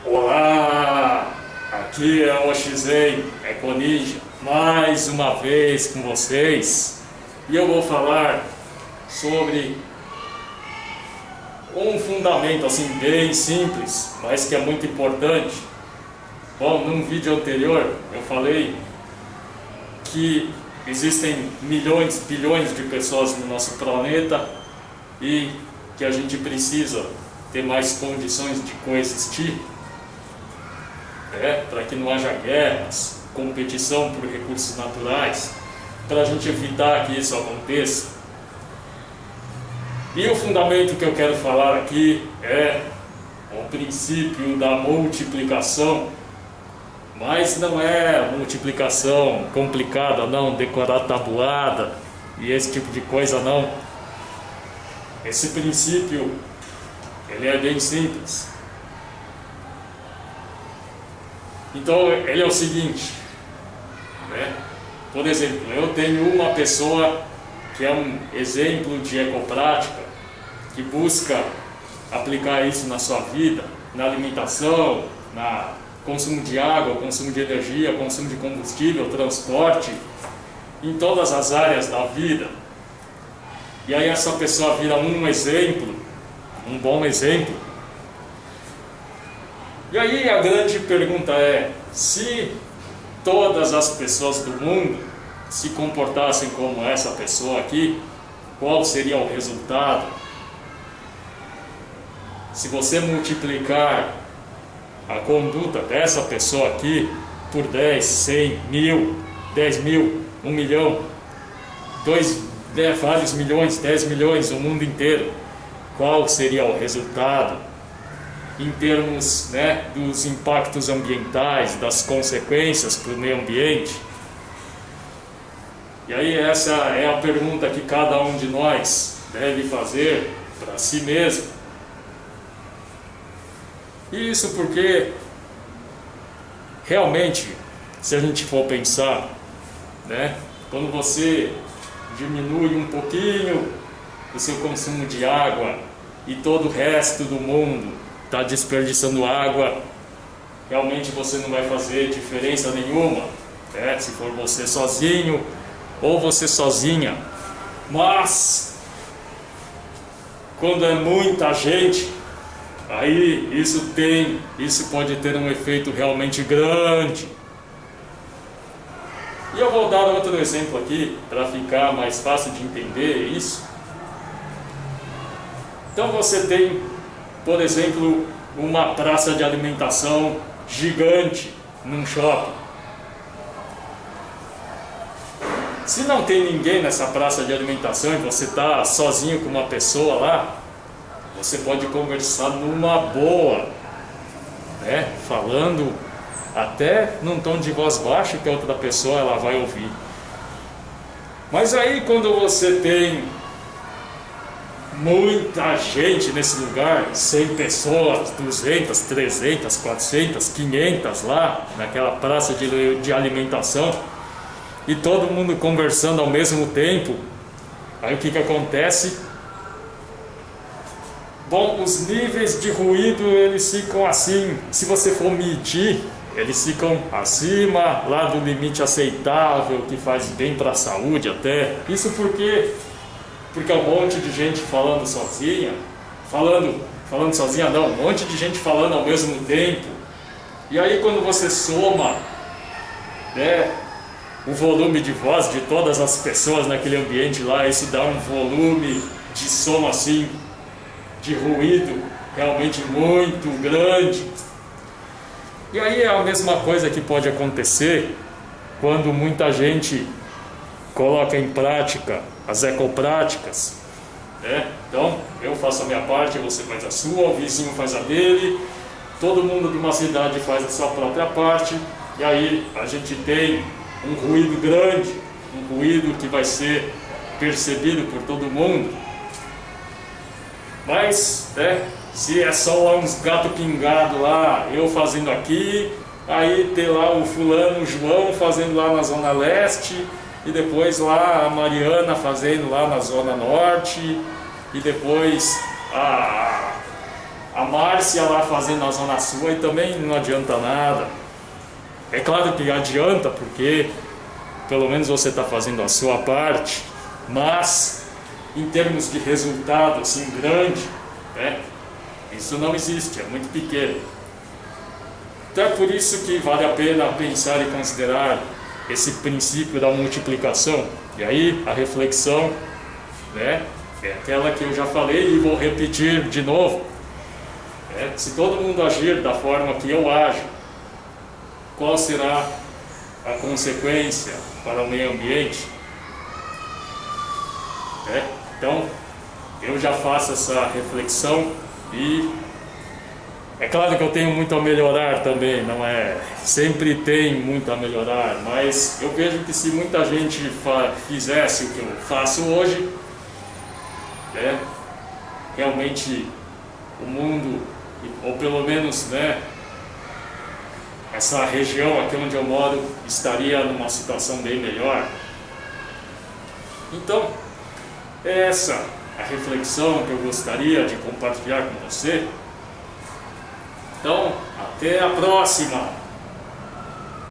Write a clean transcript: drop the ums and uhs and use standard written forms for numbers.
Olá, aqui é o Oxizei, Econinja, mais uma vez com vocês, e eu vou falar sobre um fundamento assim bem simples, mas que é muito importante. Bom, num vídeo anterior eu falei que existem milhões, bilhões de pessoas no nosso planeta e que a gente precisa ter mais condições de coexistir, para que não haja guerras, competição por recursos naturais, para a gente evitar que isso aconteça. E o fundamento que eu quero falar aqui é o princípio da multiplicação, mas não é multiplicação complicada não, decorar tabuada e esse tipo de coisa não. Esse princípio, ele é bem simples. Então ele é o seguinte, por exemplo, eu tenho uma pessoa que é um exemplo de ecoprática, que busca aplicar isso na sua vida, na alimentação, na consumo de água, consumo de energia, consumo de combustível, transporte, em todas as áreas da vida. E aí essa pessoa vira um exemplo, um bom exemplo. E aí a grande pergunta é, se todas as pessoas do mundo se comportassem como essa pessoa aqui, qual seria o resultado? Se você multiplicar a conduta dessa pessoa aqui por 10, 100, 1000, 10 mil, 1 milhão, vários milhões, 10 milhões, o mundo inteiro, qual seria o resultado em termos dos impactos ambientais, das consequências para o meio ambiente? E aí essa é a pergunta que cada um de nós deve fazer para si mesmo. Isso porque realmente, se a gente for pensar, quando você diminui um pouquinho o seu consumo de água e todo o resto do mundo está desperdiçando água, realmente você não vai fazer diferença nenhuma, se for você sozinho ou você sozinha. Mas quando é muita gente, aí isso pode ter um efeito realmente grande. E eu vou dar outro exemplo aqui para ficar mais fácil de entender isso. Então você tem, por exemplo, uma praça de alimentação gigante num shopping. Se não tem ninguém nessa praça de alimentação e você está sozinho com uma pessoa lá, você pode conversar numa boa, falando até num tom de voz baixo que a outra pessoa ela vai ouvir. Mas aí quando você tem muita gente nesse lugar, 100 pessoas, 200, 300, 400, 500 lá naquela praça de alimentação, e todo mundo conversando ao mesmo tempo, aí o que acontece? Bom, os níveis de ruído eles ficam assim, se você for medir, eles ficam acima lá do limite aceitável, que faz bem para a saúde até. Isso porque é um monte de gente falando sozinha, falando sozinha não, um monte de gente falando ao mesmo tempo. E aí quando você soma o volume de voz de todas as pessoas naquele ambiente lá, isso dá um volume de som assim, de ruído realmente muito grande. E aí é a mesma coisa que pode acontecer quando muita gente coloca em prática as ecopráticas. Então eu faço a minha parte, você faz a sua, o vizinho faz a dele, todo mundo de uma cidade faz a sua própria parte, e aí a gente tem um ruído grande, um ruído que vai ser percebido por todo mundo. Mas se é só uns gato pingado lá, eu fazendo aqui, aí tem lá o fulano, o João fazendo lá na Zona Leste, e depois lá a Mariana fazendo lá na Zona Norte, e depois a a Márcia lá fazendo na Zona Sul aí também não adianta nada. É claro que adianta, porque pelo menos você está fazendo a sua parte, mas em termos de resultado assim grande, né, isso não existe, é muito pequeno. Então é por isso que vale a pena pensar e considerar esse princípio da multiplicação. E aí a reflexão, né, é aquela que eu já falei e vou repetir de novo. Se todo mundo agir da forma que eu ajo, qual será a consequência para o meio ambiente? Então, eu já faço essa reflexão e é claro que eu tenho muito a melhorar também, não é? Sempre tem muito a melhorar, mas eu vejo que se muita gente fizesse o que eu faço hoje, realmente o mundo, ou pelo menos, né, essa região aqui onde eu moro estaria numa situação bem melhor. Então, essa é a reflexão que eu gostaria de compartilhar com você. Então, até a próxima!